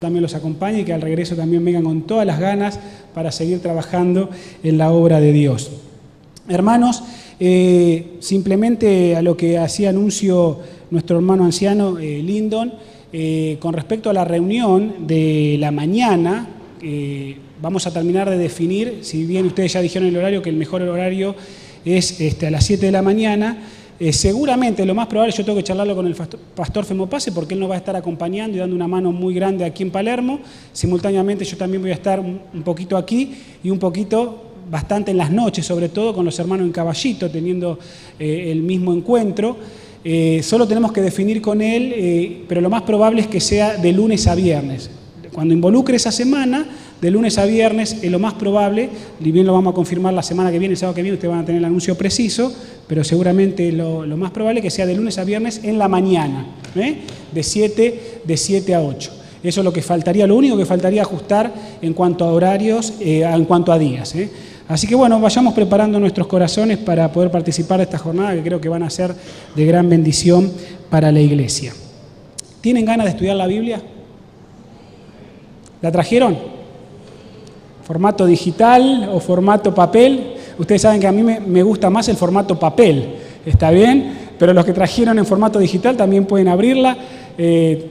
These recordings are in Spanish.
también los acompañe y que al regreso también vengan con todas las ganas para seguir trabajando en la obra de Dios. Hermanos, simplemente a lo que hacía anuncio nuestro hermano anciano Lyndon, con respecto a la reunión de la mañana, vamos a terminar de definir, si bien ustedes ya dijeron el horario, que el mejor horario es a las 7 de la mañana, seguramente lo más probable, yo tengo que charlarlo con el pastor Femopase porque él nos va a estar acompañando y dando una mano muy grande aquí en Palermo. Simultáneamente yo también voy a estar un poquito aquí y un poquito, bastante en las noches, sobre todo con los hermanos en Caballito, teniendo el mismo encuentro. Solo tenemos que definir con él, pero lo más probable es que sea de lunes a viernes. Cuando involucre esa semana, de lunes a viernes, es lo más probable, y bien lo vamos a confirmar la semana que viene, el sábado que viene, ustedes van a tener el anuncio preciso, pero seguramente lo más probable es que sea de lunes a viernes en la mañana, de 7 a 8. Eso es lo que faltaría, lo único que faltaría ajustar en cuanto a horarios, en cuanto a días. Así que bueno, vayamos preparando nuestros corazones para poder participar de esta jornada que creo que van a ser de gran bendición para la iglesia. ¿Tienen ganas de estudiar la Biblia? ¿La trajeron? ¿Formato digital o formato papel? Ustedes saben que a mí me gusta más el formato papel, ¿está bien? Pero los que trajeron en formato digital también pueden abrirla.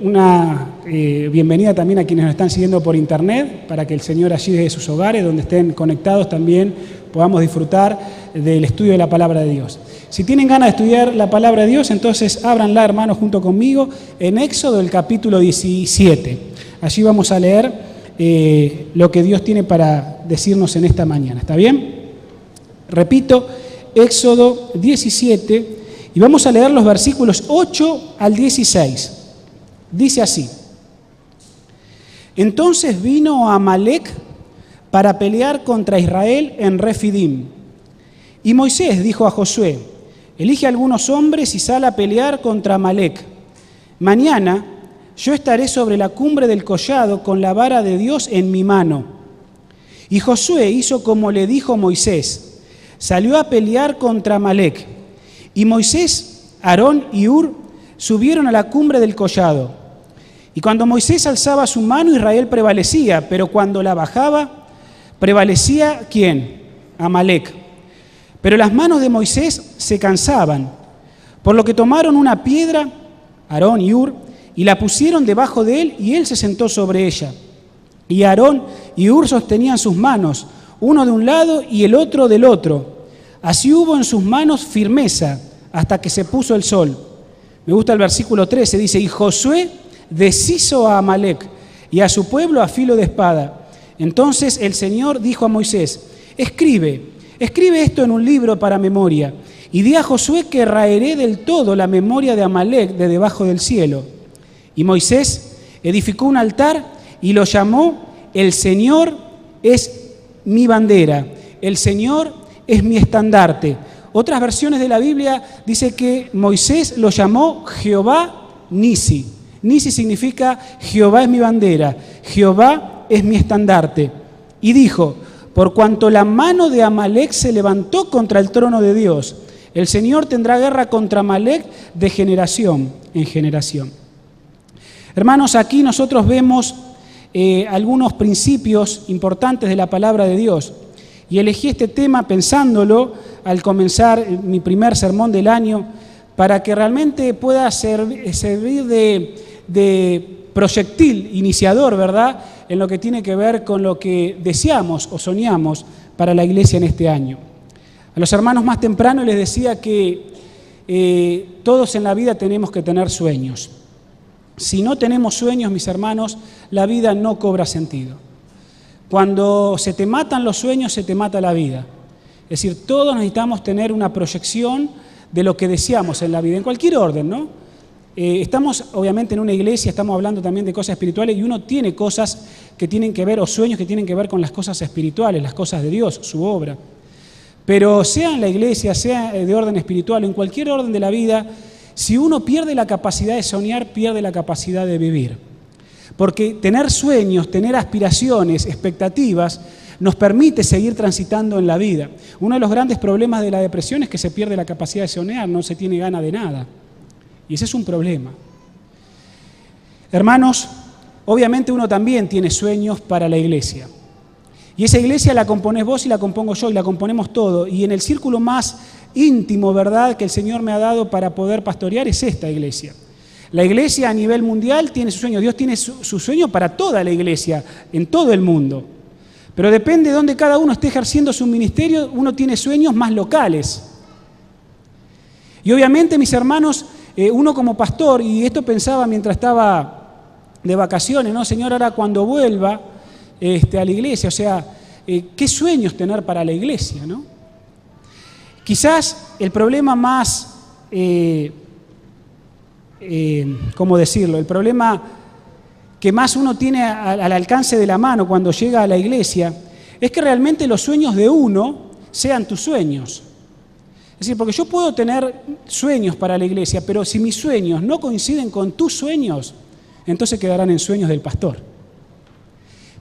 Una bienvenida también a quienes nos están siguiendo por internet, para que el Señor allí desde sus hogares, donde estén conectados, también podamos disfrutar del estudio de la Palabra de Dios. Si tienen ganas de estudiar la Palabra de Dios, entonces ábranla, hermanos, junto conmigo, en Éxodo, el capítulo 17. Allí vamos a leer lo que Dios tiene para decirnos en esta mañana. ¿Está bien? Repito, Éxodo 17, y vamos a leer los versículos 8 al 16. Dice así: Entonces vino Amalec para pelear contra Israel en Refidim. Y Moisés dijo a Josué: Elige algunos hombres y sal a pelear contra Amalec. Mañana yo estaré sobre la cumbre del collado con la vara de Dios en mi mano. Y Josué hizo como le dijo Moisés. Salió a pelear contra Amalec. Y Moisés, Aarón y Hur subieron a la cumbre del collado. Y cuando Moisés alzaba su mano, Israel prevalecía, pero cuando la bajaba, prevalecía ¿quién? Amalec. Pero las manos de Moisés se cansaban, por lo que tomaron una piedra, Aarón y Hur, y la pusieron debajo de él, y él se sentó sobre ella. Y Aarón y Hur sostenían sus manos, uno de un lado y el otro del otro. Así hubo en sus manos firmeza hasta que se puso el sol. Me gusta el versículo 13, dice: Y Josué deshizo a Amalec y a su pueblo a filo de espada. Entonces el Señor dijo a Moisés: Escribe esto en un libro para memoria, y di a Josué que raeré del todo la memoria de Amalec de debajo del cielo. Y Moisés edificó un altar y lo llamó: El Señor es mi bandera, el Señor es mi estandarte. Otras versiones de la Biblia dice que Moisés lo llamó Jehová Nisi. Nisi significa Jehová es mi bandera, Jehová es mi estandarte. Y dijo: Por cuanto la mano de Amalec se levantó contra el trono de Dios, el Señor tendrá guerra contra Amalec de generación en generación. Hermanos, aquí nosotros vemos algunos principios importantes de la palabra de Dios. Y elegí este tema pensándolo al comenzar mi primer sermón del año, para que realmente pueda servir de proyectil iniciador, ¿verdad?, en lo que tiene que ver con lo que deseamos o soñamos para la iglesia en este año. A los hermanos más temprano les decía que todos en la vida tenemos que tener sueños. Si no tenemos sueños, mis hermanos, la vida no cobra sentido. Cuando se te matan los sueños, se te mata la vida. Es decir, todos necesitamos tener una proyección de lo que deseamos en la vida, en cualquier orden, ¿no? Estamos obviamente en una iglesia, estamos hablando también de cosas espirituales, y uno tiene cosas que tienen que ver, o sueños que tienen que ver con las cosas espirituales, las cosas de Dios, su obra. Pero sea en la iglesia, sea de orden espiritual, en cualquier orden de la vida, si uno pierde la capacidad de soñar, pierde la capacidad de vivir. Porque tener sueños, tener aspiraciones, expectativas, nos permite seguir transitando en la vida. Uno de los grandes problemas de la depresión es que se pierde la capacidad de soñar, no se tiene gana de nada. Y ese es un problema. Hermanos, obviamente uno también tiene sueños para la iglesia. Y esa iglesia la componés vos y la compongo yo y la componemos todo. Y en el círculo más íntimo, ¿verdad?, que el Señor me ha dado para poder pastorear es esta iglesia. La iglesia a nivel mundial tiene su sueño. Dios tiene su sueño para toda la iglesia, en todo el mundo. Pero depende de dónde cada uno esté ejerciendo su ministerio, uno tiene sueños más locales. Y obviamente, mis hermanos, uno como pastor, y esto pensaba mientras estaba de vacaciones, ¿no? Señor, ahora cuando vuelva a la iglesia, o sea, ¿qué sueños tener para la iglesia, no? Quizás el problema más, ¿cómo decirlo? El problema que más uno tiene al alcance de la mano cuando llega a la iglesia es que realmente los sueños de uno sean tus sueños. Es decir, porque yo puedo tener sueños para la iglesia, pero si mis sueños no coinciden con tus sueños, entonces quedarán en sueños del pastor.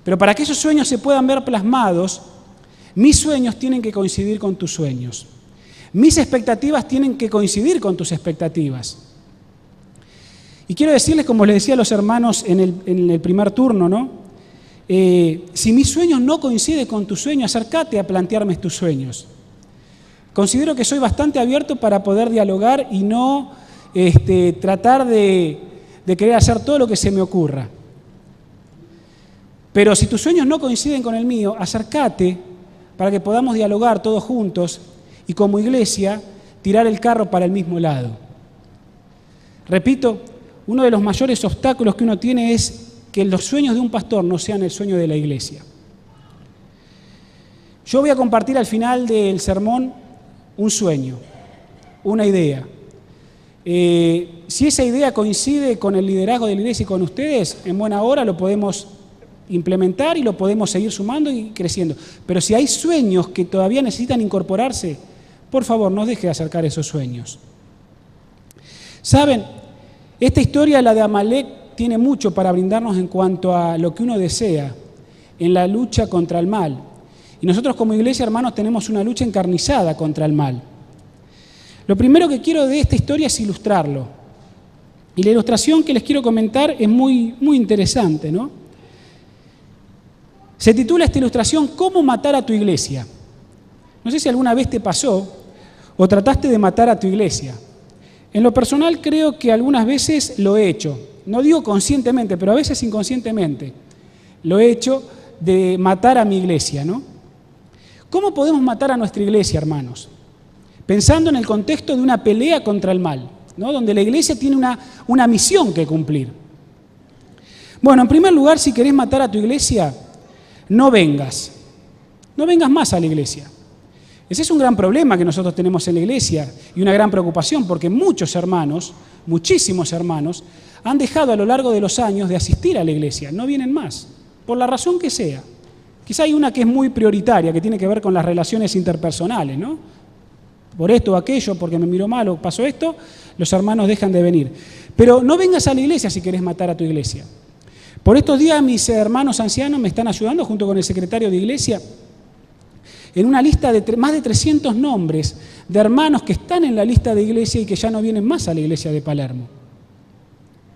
Pero para que esos sueños se puedan ver plasmados, mis sueños tienen que coincidir con tus sueños. Mis expectativas tienen que coincidir con tus expectativas. Y quiero decirles, como les decía a los hermanos en el primer turno, ¿no? Si mis sueños no coinciden con tus sueños, acércate a plantearme tus sueños. Considero que soy bastante abierto para poder dialogar y no tratar de querer hacer todo lo que se me ocurra. Pero si tus sueños no coinciden con el mío, acércate para que podamos dialogar todos juntos y como iglesia tirar el carro para el mismo lado. Repito, uno de los mayores obstáculos que uno tiene es que los sueños de un pastor no sean el sueño de la iglesia. Yo voy a compartir al final del sermón un sueño, una idea. Si esa idea coincide con el liderazgo de la iglesia y con ustedes, en buena hora lo podemos implementar y lo podemos seguir sumando y creciendo. Pero si hay sueños que todavía necesitan incorporarse, por favor, no deje de acercar esos sueños. ¿Saben? Esta historia, la de Amalek, tiene mucho para brindarnos en cuanto a lo que uno desea en la lucha contra el mal. Y nosotros como iglesia, hermanos, tenemos una lucha encarnizada contra el mal. Lo primero que quiero de esta historia es ilustrarlo. Y la ilustración que les quiero comentar es muy, muy interesante, ¿no? Se titula esta ilustración ¿Cómo matar a tu iglesia? No sé si alguna vez te pasó o trataste de matar a tu iglesia. En lo personal creo que algunas veces lo he hecho. No digo conscientemente, pero a veces inconscientemente. Lo he hecho de matar a mi iglesia, ¿no? ¿Cómo podemos matar a nuestra iglesia, hermanos? Pensando en el contexto de una pelea contra el mal, ¿no? Donde la iglesia tiene una misión que cumplir. Bueno, en primer lugar, si querés matar a tu iglesia, no vengas más a la iglesia. Ese es un gran problema que nosotros tenemos en la iglesia y una gran preocupación porque muchos hermanos, muchísimos hermanos, han dejado a lo largo de los años de asistir a la iglesia, no vienen más, por la razón que sea. Quizá hay una que es muy prioritaria, que tiene que ver con las relaciones interpersonales, ¿no? Por esto o aquello, porque me miró mal o pasó esto, los hermanos dejan de venir. Pero no vengas a la iglesia si querés matar a tu iglesia. Por estos días mis hermanos ancianos me están ayudando junto con el secretario de iglesia en una lista de más de 300 nombres de hermanos que están en la lista de iglesia y que ya no vienen más a la iglesia de Palermo.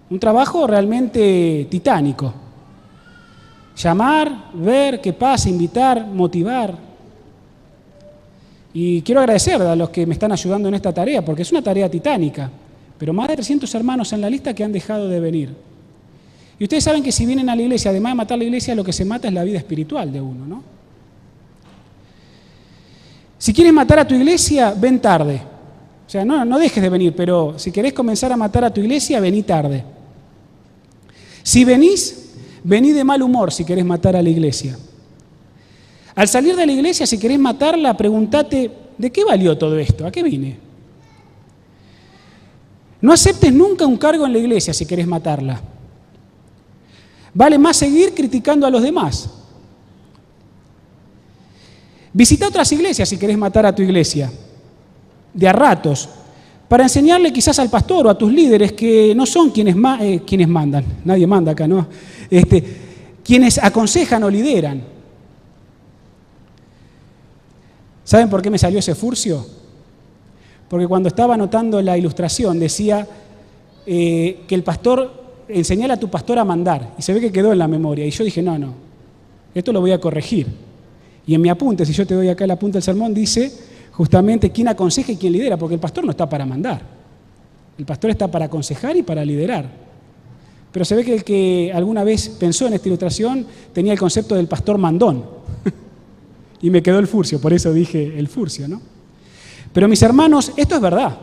Un trabajo realmente titánico. Llamar, ver qué pasa, invitar, motivar. Y quiero agradecer a los que me están ayudando en esta tarea, porque es una tarea titánica, pero más de 300 hermanos en la lista que han dejado de venir. Y ustedes saben que si vienen a la iglesia, además de matar la iglesia, lo que se mata es la vida espiritual de uno, ¿no? Si quieres matar a tu iglesia, ven tarde. O sea, no dejes de venir, pero si querés comenzar a matar a tu iglesia, vení tarde. Si venís, vení de mal humor si querés matar a la iglesia. Al salir de la iglesia, si querés matarla, pregúntate, ¿de qué valió todo esto? ¿A qué vine? No aceptes nunca un cargo en la iglesia si querés matarla. Vale más seguir criticando a los demás. Visita otras iglesias si querés matar a tu iglesia, de a ratos, para enseñarle quizás al pastor o a tus líderes que no son quienes mandan, nadie manda acá, ¿no? Quienes aconsejan o lideran. ¿Saben por qué me salió ese furcio? Porque cuando estaba anotando la ilustración decía que el pastor enseñale a tu pastor a mandar. Y se ve que quedó en la memoria. Y yo dije, no, esto lo voy a corregir. Y en mi apunte, si yo te doy acá el apunte del sermón, dice justamente quién aconseja y quién lidera, porque el pastor no está para mandar. El pastor está para aconsejar y para liderar. Pero se ve que el que alguna vez pensó en esta ilustración tenía el concepto del pastor mandón. Y me quedó el furcio, por eso dije el furcio, ¿no? Pero mis hermanos, esto es verdad.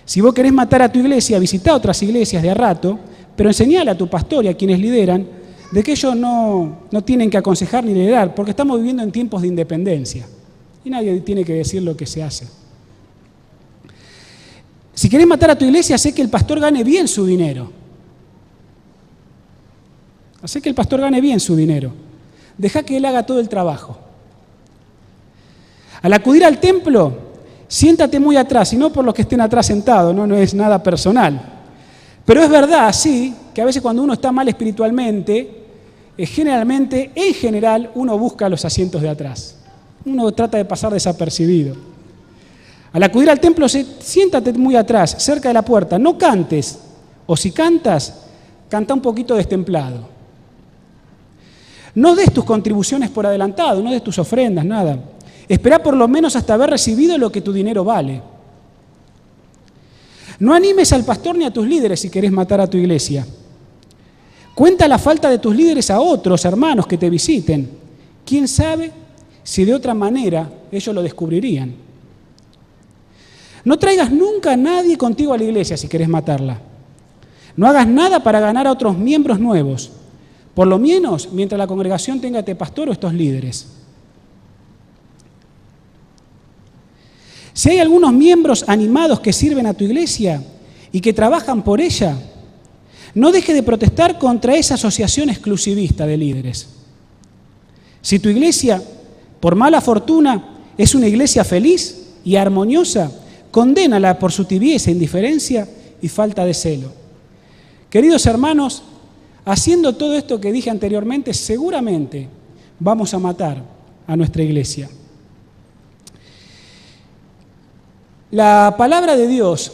Si vos querés matar a tu iglesia, visitá otras iglesias de a rato, pero enseñale a tu pastor y a quienes lideran de que ellos no tienen que aconsejar ni liderar, porque estamos viviendo en tiempos de independencia y nadie tiene que decir lo que se hace. Si querés matar a tu iglesia, hacé que el pastor gane bien su dinero. Hacé que el pastor gane bien su dinero. Dejá que él haga todo el trabajo. Al acudir al templo, siéntate muy atrás, y no por los que estén atrás sentados, no es nada personal. Pero es verdad, sí, que a veces cuando uno está mal espiritualmente, generalmente, en general, uno busca los asientos de atrás. Uno trata de pasar desapercibido. Al acudir al templo, siéntate muy atrás, cerca de la puerta. No cantes, o si cantas, canta un poquito destemplado. No des tus contribuciones por adelantado, no des tus ofrendas, nada. Esperá por lo menos hasta haber recibido lo que tu dinero vale. No animes al pastor ni a tus líderes si querés matar a tu iglesia. Cuenta la falta de tus líderes a otros hermanos que te visiten. ¿Quién sabe si de otra manera ellos lo descubrirían? No traigas nunca a nadie contigo a la iglesia si querés matarla. No hagas nada para ganar a otros miembros nuevos, por lo menos mientras la congregación tenga este pastor o estos líderes. Si hay algunos miembros animados que sirven a tu iglesia y que trabajan por ella, no dejes de protestar contra esa asociación exclusivista de líderes. Si tu iglesia, por mala fortuna, es una iglesia feliz y armoniosa, condénala por su tibieza, indiferencia y falta de celo. Queridos hermanos, haciendo todo esto que dije anteriormente, seguramente vamos a matar a nuestra iglesia. La palabra de Dios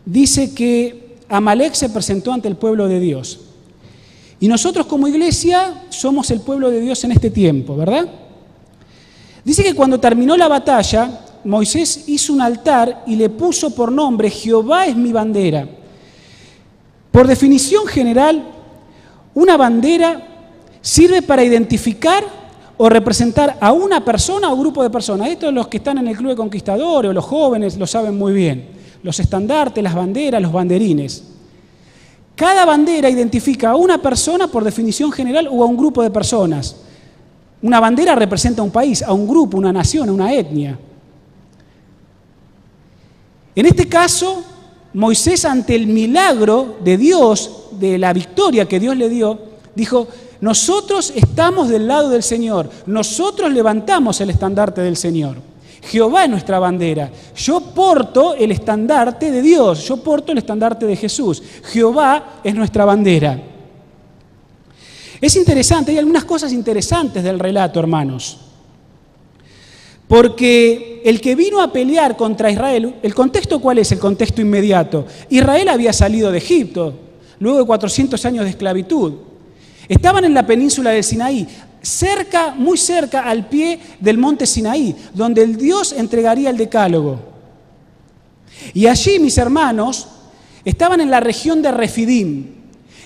dice que Amalek se presentó ante el pueblo de Dios. Y nosotros como iglesia somos el pueblo de Dios en este tiempo, ¿verdad? Dice que cuando terminó la batalla, Moisés hizo un altar y le puso por nombre Jehová es mi bandera. Por definición general, una bandera sirve para identificar o representar a una persona o grupo de personas. Estos los que están en el Club de Conquistadores o los jóvenes lo saben muy bien. Los estandartes, las banderas, los banderines. Cada bandera identifica a una persona por definición general o a un grupo de personas. Una bandera representa a un país, a un grupo, una nación, a una etnia. En este caso, Moisés, ante el milagro de Dios, de la victoria que Dios le dio, dijo: nosotros estamos del lado del Señor, nosotros levantamos el estandarte del Señor. Jehová es nuestra bandera. Yo porto el estandarte de Dios, yo porto el estandarte de Jesús. Jehová es nuestra bandera. Es interesante, hay algunas cosas interesantes del relato, hermanos. Porque el que vino a pelear contra Israel, ¿el contexto cuál es? El contexto inmediato. Israel había salido de Egipto, luego de 400 años de esclavitud. Estaban en la península del Sinaí, cerca, muy cerca al pie del monte Sinaí, donde el Dios entregaría el decálogo. Y allí, mis hermanos, estaban en la región de Refidim.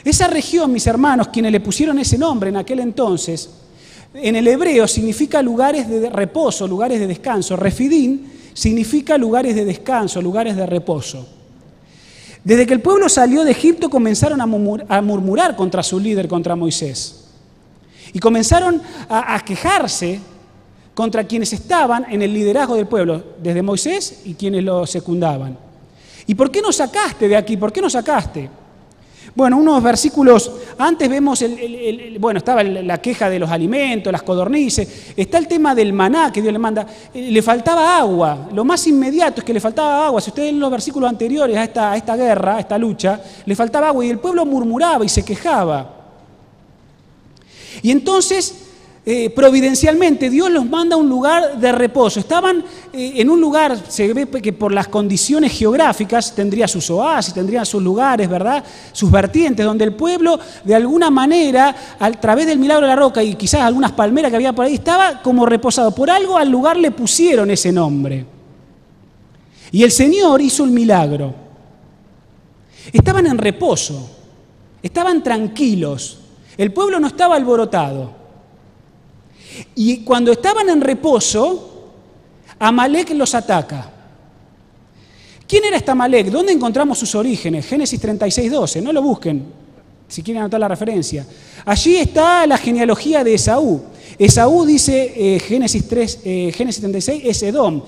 Esa región, mis hermanos, quienes le pusieron ese nombre en aquel entonces, en el hebreo significa lugares de reposo, lugares de descanso. Refidim significa lugares de descanso, lugares de reposo. Desde que el pueblo salió de Egipto comenzaron a murmurar contra su líder, contra Moisés. Y comenzaron a quejarse contra quienes estaban en el liderazgo del pueblo, desde Moisés y quienes lo secundaban. ¿Y por qué nos sacaste de aquí? ¿Por qué nos sacaste? Bueno, unos versículos antes vemos, estaba la queja de los alimentos, las codornices, está el tema del maná que Dios le manda, le faltaba agua, lo más inmediato es que le faltaba agua. Si ustedes ven los versículos anteriores a esta guerra, a esta lucha, le faltaba agua y el pueblo murmuraba y se quejaba. Y entonces providencialmente Dios los manda a un lugar de reposo. Estaban en un lugar, se ve que por las condiciones geográficas tendría sus oasis, tendría sus lugares, ¿verdad? Sus vertientes, donde el pueblo de alguna manera, a través del milagro de la roca y quizás algunas palmeras que había por ahí, estaba como reposado. Por algo al lugar le pusieron ese nombre. Y el Señor hizo el milagro. Estaban en reposo, estaban tranquilos, el pueblo no estaba alborotado. Y cuando estaban en reposo, Amalek los ataca. ¿Quién era este Amalek? ¿Dónde encontramos sus orígenes? Génesis 36:12, no lo busquen, si quieren anotar la referencia. Allí está la genealogía de Esaú. Esaú, dice Génesis 36, es Edom.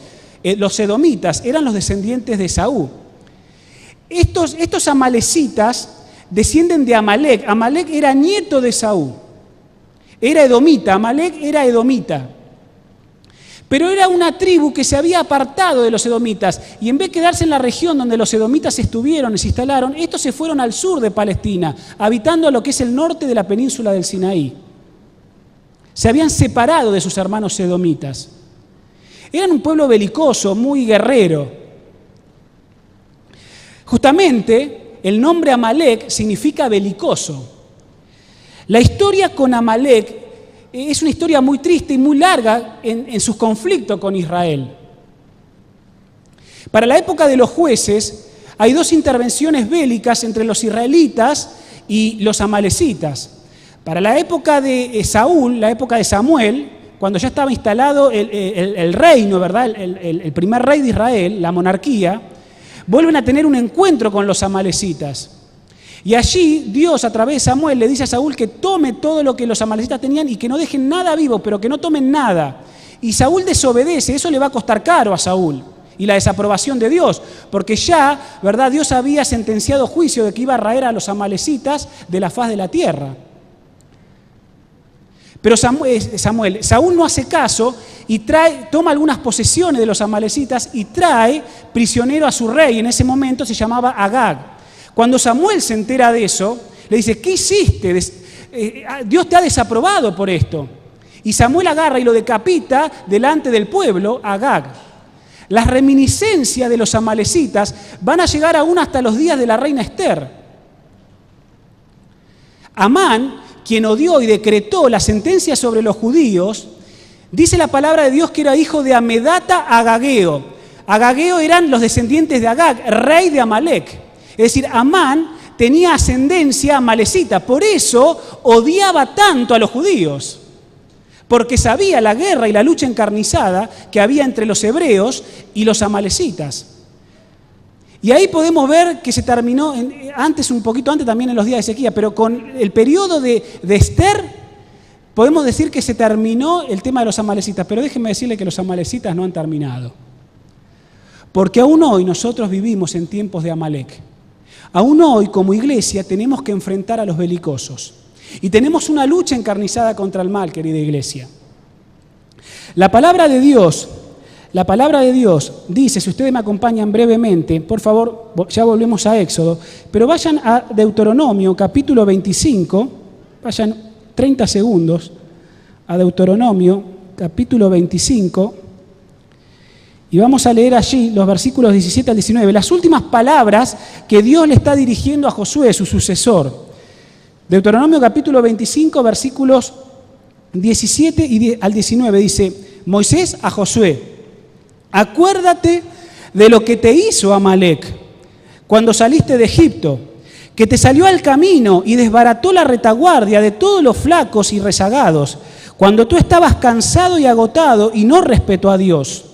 Los edomitas eran los descendientes de Esaú. Estos amalecitas descienden de Amalek. Amalek era nieto de Esaú. Era edomita, Amalek era edomita. Pero era una tribu que se había apartado de los edomitas y en vez de quedarse en la región donde los edomitas estuvieron y se instalaron, estos se fueron al sur de Palestina, habitando lo que es el norte de la península del Sinaí. Se habían separado de sus hermanos edomitas. Eran un pueblo belicoso, muy guerrero. Justamente el nombre Amalek significa belicoso. La historia con Amalek es una historia muy triste y muy larga en sus conflictos con Israel. Para la época de los jueces hay dos intervenciones bélicas entre los israelitas y los amalecitas. Para la época de Saúl, la época de Samuel, cuando ya estaba instalado el reino, ¿verdad? El primer rey de Israel, la monarquía, vuelven a tener un encuentro con los amalecitas. Y allí Dios, a través de Samuel, le dice a Saúl que tome todo lo que los amalecitas tenían y que no dejen nada vivo, pero que no tomen nada. Y Saúl desobedece, eso le va a costar caro a Saúl. Y la desaprobación de Dios, porque ya, ¿verdad? Dios había sentenciado juicio de que iba a raer a los amalecitas de la faz de la tierra. Pero Saúl no hace caso y toma algunas posesiones de los amalecitas y trae prisionero a su rey. En ese momento se llamaba Agag. Cuando Samuel se entera de eso, le dice, ¿qué hiciste? Dios te ha desaprobado por esto. Y Samuel agarra y lo decapita delante del pueblo, Agag. Las reminiscencias de los amalecitas van a llegar aún hasta los días de la reina Esther. Amán, quien odió y decretó la sentencia sobre los judíos, dice la palabra de Dios que era hijo de Amedata Agageo. Agageo eran los descendientes de Agag, rey de Amalek. Es decir, Amán tenía ascendencia amalecita, por eso odiaba tanto a los judíos, porque sabía la guerra y la lucha encarnizada que había entre los hebreos y los amalecitas. Y ahí podemos ver que se terminó, un poquito antes también en los días de sequía, pero con el periodo de Esther, podemos decir que se terminó el tema de los amalecitas, pero déjenme decirle que los amalecitas no han terminado. Porque aún hoy nosotros vivimos en tiempos de Amalek. Aún hoy, como iglesia, tenemos que enfrentar a los belicosos. Y tenemos una lucha encarnizada contra el mal, querida iglesia. La palabra de Dios dice, si ustedes me acompañan brevemente, por favor, ya volvemos a Éxodo, pero vayan a Deuteronomio, capítulo 25, vayan 30 segundos a Deuteronomio, capítulo 25, y vamos a leer allí los versículos 17 al 19, las últimas palabras que Dios le está dirigiendo a Josué, su sucesor. Deuteronomio capítulo 25, versículos 17 al 19, dice, Moisés a Josué, acuérdate de lo que te hizo Amalek cuando saliste de Egipto, que te salió al camino y desbarató la retaguardia de todos los flacos y rezagados, cuando tú estabas cansado y agotado y no respetó a Dios.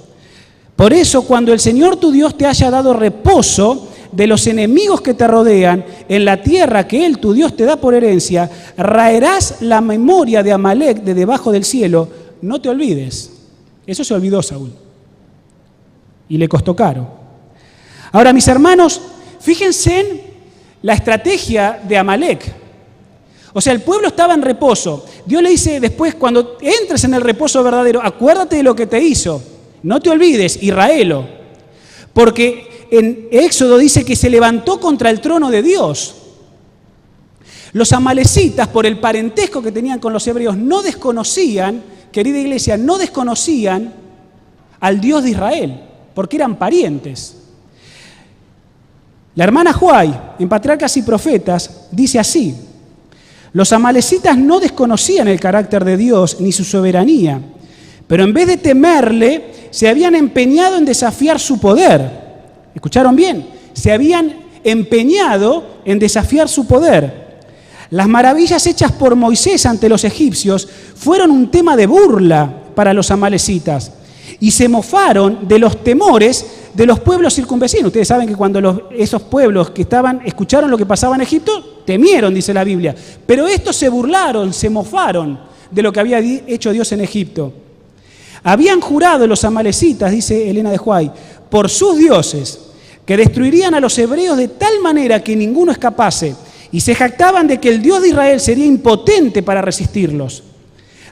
Por eso, cuando el Señor tu Dios te haya dado reposo de los enemigos que te rodean en la tierra que Él, tu Dios, te da por herencia, raerás la memoria de Amalek de debajo del cielo. No te olvides. Eso se olvidó Saúl. Y le costó caro. Ahora, mis hermanos, fíjense en la estrategia de Amalek. O sea, el pueblo estaba en reposo. Dios le dice después, cuando entres en el reposo verdadero, acuérdate de lo que te hizo. No te olvides, Israelo, porque en Éxodo dice que se levantó contra el trono de Dios. Los amalecitas, por el parentesco que tenían con los hebreos, no desconocían, querida iglesia, no desconocían al Dios de Israel, porque eran parientes. La hermana White, en Patriarcas y Profetas, dice así: los amalecitas no desconocían el carácter de Dios ni su soberanía, pero en vez de temerle, se habían empeñado en desafiar su poder. ¿Escucharon bien? Se habían empeñado en desafiar su poder. Las maravillas hechas por Moisés ante los egipcios fueron un tema de burla para los amalecitas y se mofaron de los temores de los pueblos circunvecinos. Ustedes saben que cuando esos pueblos que escucharon lo que pasaba en Egipto, temieron, dice la Biblia. Pero estos se burlaron, se mofaron de lo que había hecho Dios en Egipto. Habían jurado los amalecitas, dice Elena de White, por sus dioses, que destruirían a los hebreos de tal manera que ninguno escapase, y se jactaban de que el Dios de Israel sería impotente para resistirlos.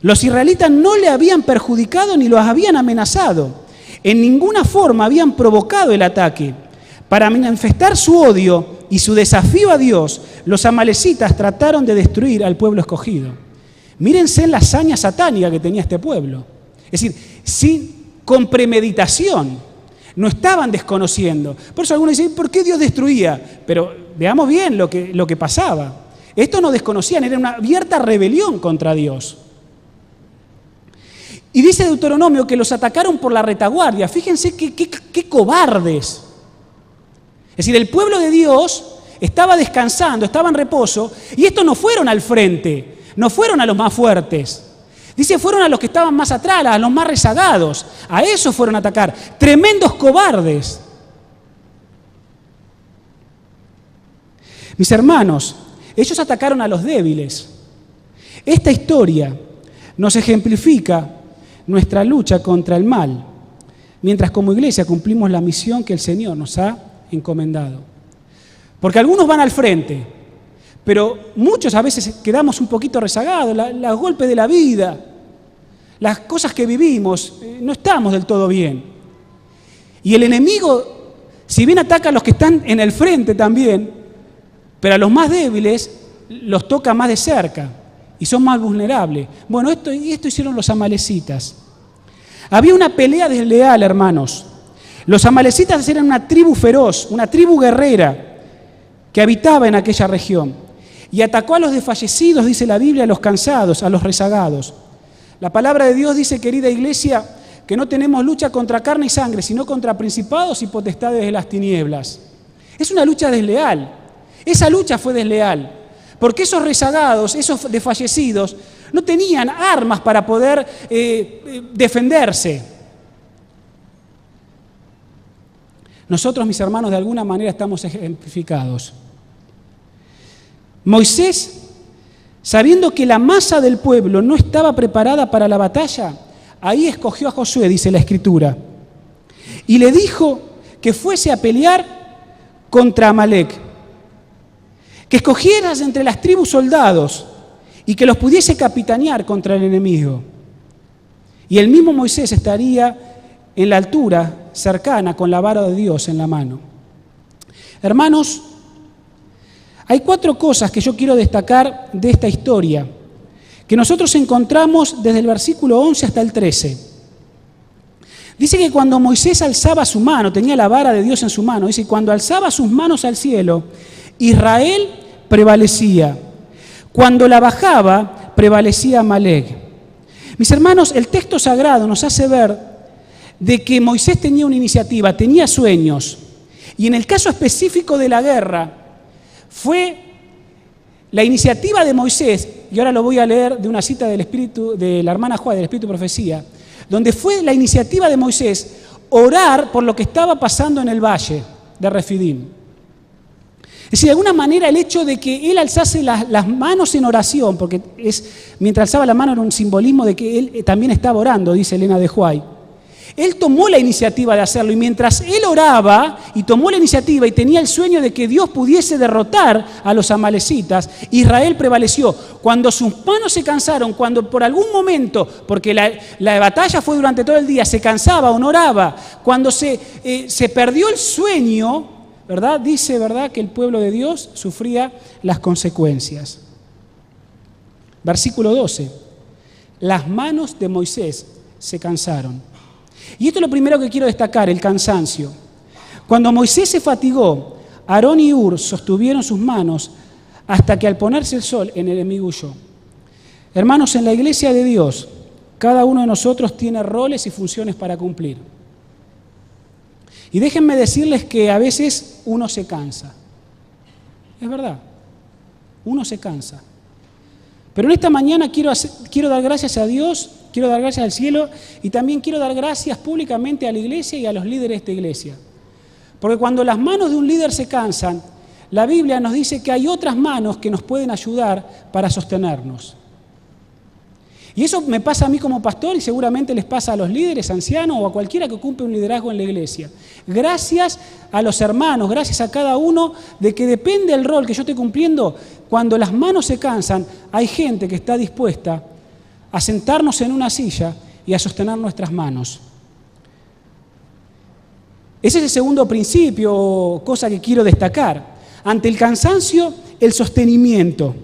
Los israelitas no le habían perjudicado ni los habían amenazado. En ninguna forma habían provocado el ataque. Para manifestar su odio y su desafío a Dios, los amalecitas trataron de destruir al pueblo escogido. Mírense en la hazaña satánica que tenía este pueblo. Es decir, con premeditación. No estaban desconociendo. Por eso algunos dicen, ¿por qué Dios destruía? Pero veamos bien lo que pasaba. Estos no desconocían, era una abierta rebelión contra Dios. Y dice Deuteronomio que los atacaron por la retaguardia. Fíjense qué cobardes. Es decir, el pueblo de Dios estaba descansando, estaba en reposo, y estos no fueron al frente, no fueron a los más fuertes. Dice, fueron a los que estaban más atrás, a los más rezagados. A esos fueron a atacar. Tremendos cobardes. Mis hermanos, ellos atacaron a los débiles. Esta historia nos ejemplifica nuestra lucha contra el mal, mientras como iglesia cumplimos la misión que el Señor nos ha encomendado. Porque algunos van al frente, pero muchos a veces quedamos un poquito rezagados, los golpes de la vida, las cosas que vivimos, no estamos del todo bien. Y el enemigo, si bien ataca a los que están en el frente también, pero a los más débiles los toca más de cerca y son más vulnerables. Bueno, esto hicieron los amalecitas. Había una pelea desleal, hermanos. Los amalecitas eran una tribu feroz, una tribu guerrera que habitaba en aquella región. Y atacó a los desfallecidos, dice la Biblia, a los cansados, a los rezagados. La palabra de Dios dice, querida iglesia, que no tenemos lucha contra carne y sangre, sino contra principados y potestades de las tinieblas. Es una lucha desleal. Esa lucha fue desleal, porque esos rezagados, esos desfallecidos, no tenían armas para poder defenderse. Nosotros, mis hermanos, de alguna manera estamos ejemplificados. Moisés, sabiendo que la masa del pueblo no estaba preparada para la batalla, ahí escogió a Josué, dice la Escritura, y le dijo que fuese a pelear contra Amalec, que escogieras entre las tribus soldados y que los pudiese capitanear contra el enemigo. Y el mismo Moisés estaría en la altura cercana con la vara de Dios en la mano. Hermanos, hay 4 cosas que yo quiero destacar de esta historia, que nosotros encontramos desde el versículo 11 hasta el 13. Dice que cuando Moisés alzaba su mano, tenía la vara de Dios en su mano, dice, cuando alzaba sus manos al cielo, Israel prevalecía. Cuando la bajaba, prevalecía Amalec. Mis hermanos, el texto sagrado nos hace ver de que Moisés tenía una iniciativa, tenía sueños, y en el caso específico de la guerra, fue la iniciativa de Moisés, y ahora lo voy a leer de una cita de la hermana Juárez, del Espíritu de Profecía, donde fue la iniciativa de Moisés orar por lo que estaba pasando en el valle de Refidim. Es decir, de alguna manera el hecho de que él alzase las manos en oración, porque mientras alzaba la mano era un simbolismo de que él también estaba orando, dice Elena de White. Él tomó la iniciativa de hacerlo, y mientras él oraba y tomó la iniciativa y tenía el sueño de que Dios pudiese derrotar a los amalecitas, Israel prevaleció. Cuando sus manos se cansaron, cuando por algún momento, porque la batalla fue durante todo el día, se cansaba o no oraba, cuando se perdió el sueño, ¿verdad? Dice, ¿verdad?, que el pueblo de Dios sufría las consecuencias. Versículo 12. Las manos de Moisés se cansaron. Y esto es lo primero que quiero destacar, el cansancio. Cuando Moisés se fatigó, Aarón y Hur sostuvieron sus manos hasta que al ponerse el sol, el enemigo huyó. Hermanos, en la iglesia de Dios, cada uno de nosotros tiene roles y funciones para cumplir. Y déjenme decirles que a veces uno se cansa. Es verdad, uno se cansa. Pero en esta mañana quiero dar gracias a Dios, quiero dar gracias al cielo y también quiero dar gracias públicamente a la iglesia y a los líderes de esta iglesia. Porque cuando las manos de un líder se cansan, la Biblia nos dice que hay otras manos que nos pueden ayudar para sostenernos. Y eso me pasa a mí como pastor y seguramente les pasa a los líderes, ancianos o a cualquiera que ocupe un liderazgo en la iglesia. Gracias a los hermanos, gracias a cada uno, de que depende del rol que yo esté cumpliendo, cuando las manos se cansan, hay gente que está dispuesta a sentarnos en una silla y a sostener nuestras manos. Ese es el segundo principio o cosa que quiero destacar. Ante el cansancio, el sostenimiento.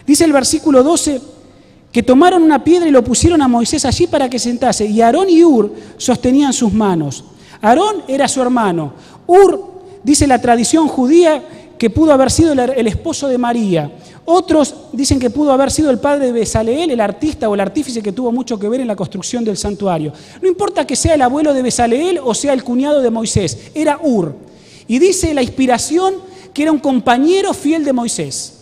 Dice el versículo 12 que tomaron una piedra y lo pusieron a Moisés allí para que sentase, y Aarón y Hur sostenían sus manos. Aarón era su hermano. Hur, dice la tradición judía, que pudo haber sido el esposo de María. Otros dicen que pudo haber sido el padre de Besaleel, el artista o el artífice que tuvo mucho que ver en la construcción del santuario. No importa que sea el abuelo de Besaleel o sea el cuñado de Moisés, era Hur. Y dice la inspiración que era un compañero fiel de Moisés.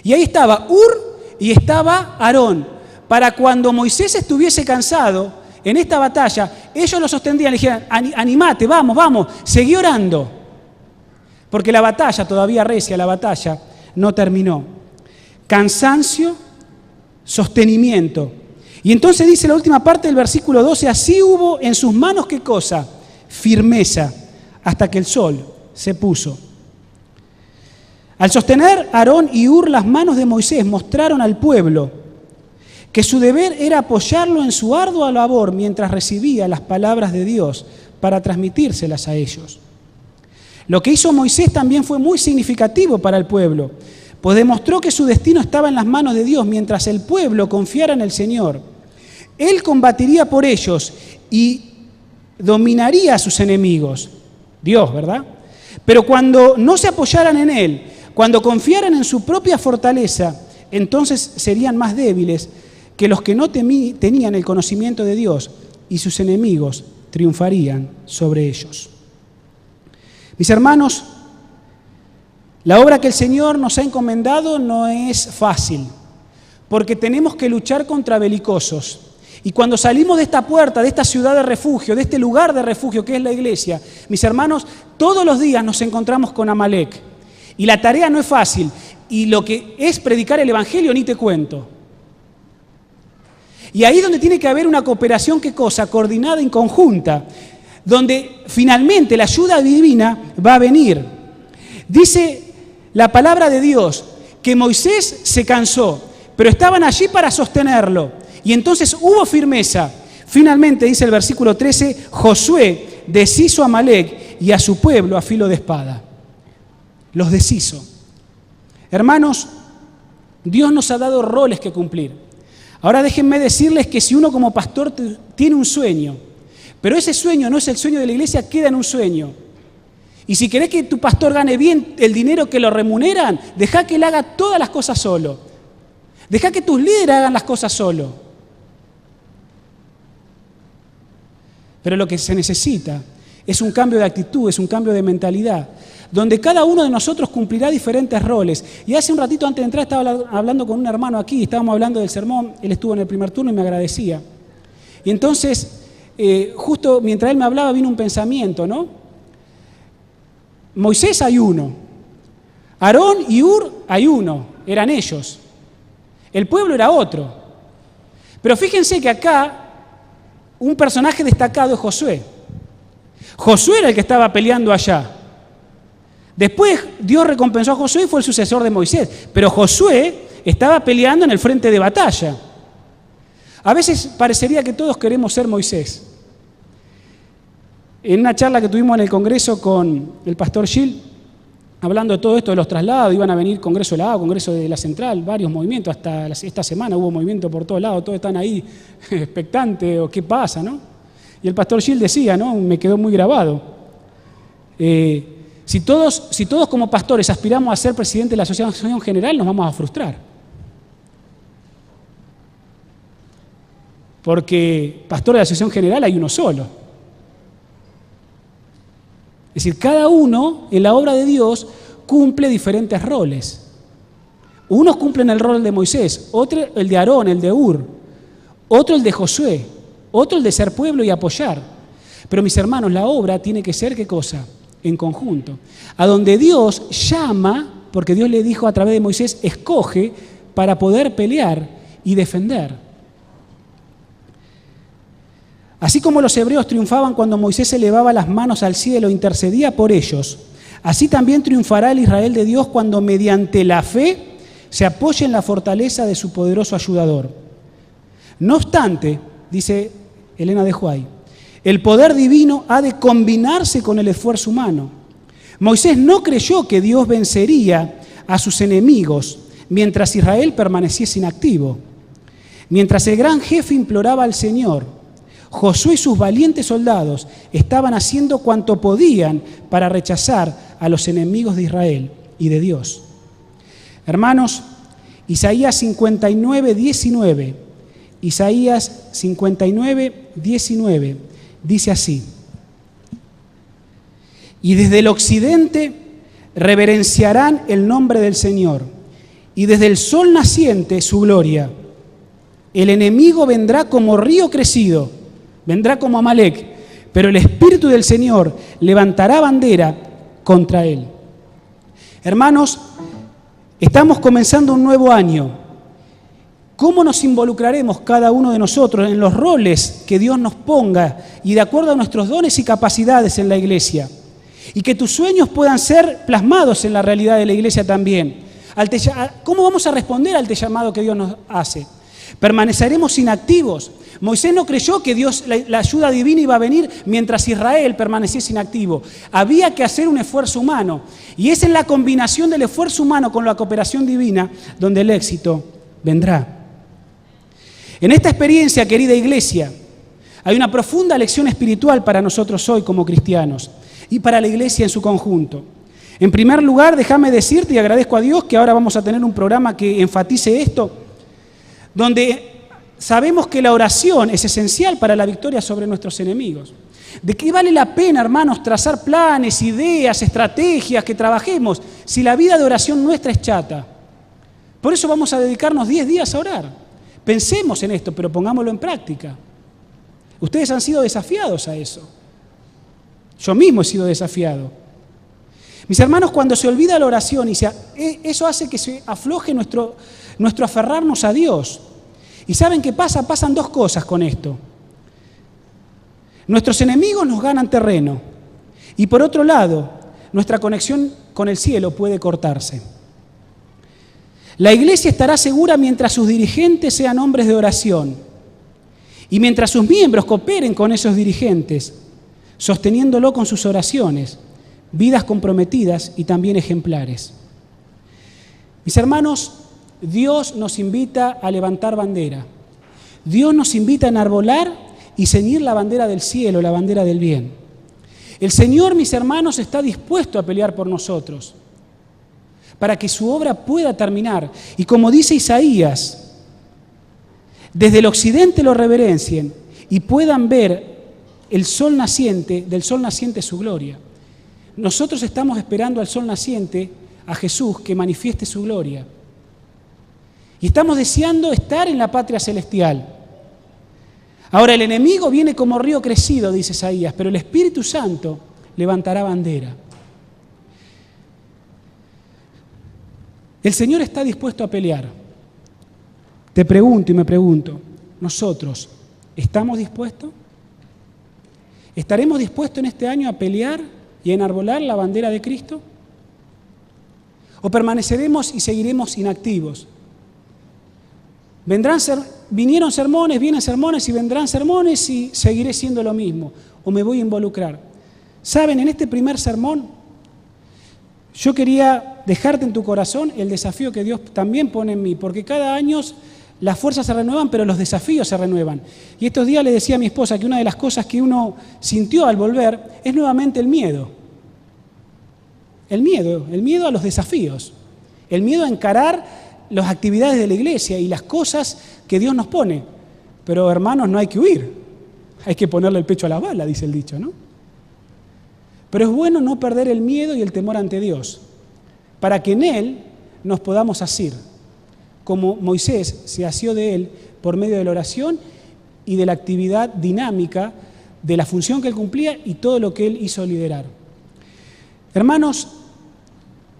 Y ahí estaba Hur y estaba Aarón. Para cuando Moisés estuviese cansado en esta batalla, ellos lo sostenían, le dijeron, animate, vamos, seguí orando. Porque la batalla, todavía recia, la batalla no terminó. Cansancio, sostenimiento. Y entonces dice la última parte del versículo 12, así hubo en sus manos, ¿qué cosa? Firmeza, hasta que el sol se puso. Al sostener Aarón y Hur las manos de Moisés, mostraron al pueblo que su deber era apoyarlo en su ardua labor mientras recibía las palabras de Dios para transmitírselas a ellos. Lo que hizo Moisés también fue muy significativo para el pueblo, pues demostró que su destino estaba en las manos de Dios mientras el pueblo confiara en el Señor. Él combatiría por ellos y dominaría a sus enemigos. Dios, ¿verdad? Pero cuando no se apoyaran en Él, cuando confiaran en su propia fortaleza, entonces serían más débiles que los que no tenían el conocimiento de Dios y sus enemigos triunfarían sobre ellos. Mis hermanos, la obra que el Señor nos ha encomendado no es fácil, porque tenemos que luchar contra belicosos. Y cuando salimos de esta puerta, de esta ciudad de refugio, de este lugar de refugio que es la iglesia, mis hermanos, todos los días nos encontramos con Amalek. Y la tarea no es fácil. Y lo que es predicar el Evangelio ni te cuento. Y ahí es donde tiene que haber una cooperación, ¿qué cosa? Coordinada y conjunta, donde finalmente la ayuda divina va a venir. Dice la palabra de Dios que Moisés se cansó, pero estaban allí para sostenerlo. Y entonces hubo firmeza. Finalmente, dice el versículo 13, Josué deshizo a Amalek y a su pueblo a filo de espada. Los deshizo. Hermanos, Dios nos ha dado roles que cumplir. Ahora déjenme decirles que si uno como pastor tiene un sueño, pero ese sueño no es el sueño de la iglesia, queda en un sueño. Y si querés que tu pastor gane bien el dinero que lo remuneran, deja que él haga todas las cosas solo. Deja que tus líderes hagan las cosas solo. Pero lo que se necesita es un cambio de actitud, es un cambio de mentalidad, donde cada uno de nosotros cumplirá diferentes roles. Y hace un ratito antes de entrar estaba hablando con un hermano aquí, estábamos hablando del sermón, él estuvo en el primer turno y me agradecía. Y entonces, justo mientras él me hablaba vino un pensamiento, ¿no? Moisés hay uno, Aarón y Hur hay uno, eran ellos. El pueblo era otro. Pero fíjense que acá un personaje destacado es Josué. Josué era el que estaba peleando allá. Después Dios recompensó a Josué y fue el sucesor de Moisés. Pero Josué estaba peleando en el frente de batalla. A veces parecería que todos queremos ser Moisés. En una charla que tuvimos en el Congreso con el pastor Gil, hablando de todo esto de los traslados, iban a venir Congreso de la A, Congreso de la Central, varios movimientos, hasta esta semana hubo movimiento por todos lados, todos están ahí expectantes, o qué pasa, ¿no? Y el pastor Gil decía, ¿no? Me quedó muy grabado. Si todos como pastores aspiramos a ser presidente de la Asociación General, nos vamos a frustrar. Porque pastor de la Asociación General hay uno solo. Es decir, cada uno en la obra de Dios cumple diferentes roles. Unos cumplen el rol de Moisés, otro el de Aarón, el de Hur, otro el de Josué, otro el de ser pueblo y apoyar. Pero mis hermanos, la obra tiene que ser, ¿qué cosa? En conjunto. A donde Dios llama, porque Dios le dijo a través de Moisés, escoge para poder pelear y defender. Así como los hebreos triunfaban cuando Moisés elevaba las manos al cielo e intercedía por ellos, así también triunfará el Israel de Dios cuando mediante la fe se apoye en la fortaleza de su poderoso ayudador. No obstante, dice Elena de Huay, el poder divino ha de combinarse con el esfuerzo humano. Moisés no creyó que Dios vencería a sus enemigos mientras Israel permaneciese inactivo. Mientras el gran jefe imploraba al Señor, Josué y sus valientes soldados estaban haciendo cuanto podían para rechazar a los enemigos de Israel y de Dios. Hermanos, Isaías 59:19, Isaías 59:19 dice así: y desde el occidente reverenciarán el nombre del Señor, y desde el sol naciente su gloria. El enemigo vendrá como río crecido, vendrá como Amalek, pero el Espíritu del Señor levantará bandera contra él. Hermanos, estamos comenzando un nuevo año. ¿Cómo nos involucraremos cada uno de nosotros en los roles que Dios nos ponga y de acuerdo a nuestros dones y capacidades en la iglesia? Y que tus sueños puedan ser plasmados en la realidad de la iglesia también. ¿Cómo vamos a responder al llamado que Dios nos hace? ¿Permaneceremos inactivos? Moisés no creyó que Dios, la ayuda divina iba a venir mientras Israel permaneciese inactivo. Había que hacer un esfuerzo humano. Y es en la combinación del esfuerzo humano con la cooperación divina donde el éxito vendrá. En esta experiencia, querida iglesia, hay una profunda lección espiritual para nosotros hoy como cristianos y para la iglesia en su conjunto. En primer lugar, déjame decirte, y agradezco a Dios que ahora vamos a tener un programa que enfatice esto, donde sabemos que la oración es esencial para la victoria sobre nuestros enemigos. ¿De qué vale la pena, hermanos, trazar planes, ideas, estrategias, que trabajemos si la vida de oración nuestra es chata? Por eso vamos a dedicarnos 10 días a orar. Pensemos en esto, pero pongámoslo en práctica. Ustedes han sido desafiados a eso. Yo mismo he sido desafiado. Mis hermanos, cuando se olvida la oración, eso hace que se afloje nuestro aferrarnos a Dios. ¿Y saben qué pasa? Pasan dos cosas con esto. Nuestros enemigos nos ganan terreno. Y por otro lado, nuestra conexión con el cielo puede cortarse. La iglesia estará segura mientras sus dirigentes sean hombres de oración. Y mientras sus miembros cooperen con esos dirigentes, sosteniéndolo con sus oraciones, vidas comprometidas y también ejemplares. Mis hermanos, Dios nos invita a levantar bandera. Dios nos invita a enarbolar y ceñir la bandera del cielo, la bandera del bien. El Señor, mis hermanos, está dispuesto a pelear por nosotros para que su obra pueda terminar. Y como dice Isaías, desde el occidente lo reverencien y puedan ver del sol naciente su gloria. Nosotros estamos esperando al sol naciente, a Jesús, que manifieste su gloria. Y estamos deseando estar en la patria celestial. Ahora, el enemigo viene como río crecido, dice Isaías, pero el Espíritu Santo levantará bandera. El Señor está dispuesto a pelear. Te pregunto y me pregunto, ¿nosotros estamos dispuestos? ¿Estaremos dispuestos en este año a pelear y a enarbolar la bandera de Cristo? ¿O permaneceremos y seguiremos inactivos? Vinieron sermones, vienen sermones y vendrán sermones y seguiré siendo lo mismo. ¿O me voy a involucrar? Saben, en este primer sermón, yo quería dejarte en tu corazón el desafío que Dios también pone en mí, porque cada año las fuerzas se renuevan, pero los desafíos se renuevan. Y estos días le decía a mi esposa que una de las cosas que uno sintió al volver es nuevamente el miedo. El miedo a los desafíos, el miedo a encarar las actividades de la iglesia y las cosas que Dios nos pone. Pero hermanos, no hay que huir, hay que ponerle el pecho a la bala, dice el dicho, ¿no? Pero es bueno no perder el miedo y el temor ante Dios, para que en Él nos podamos asir, como Moisés se asió de Él por medio de la oración y de la actividad dinámica de la función que Él cumplía y todo lo que Él hizo liderar. Hermanos,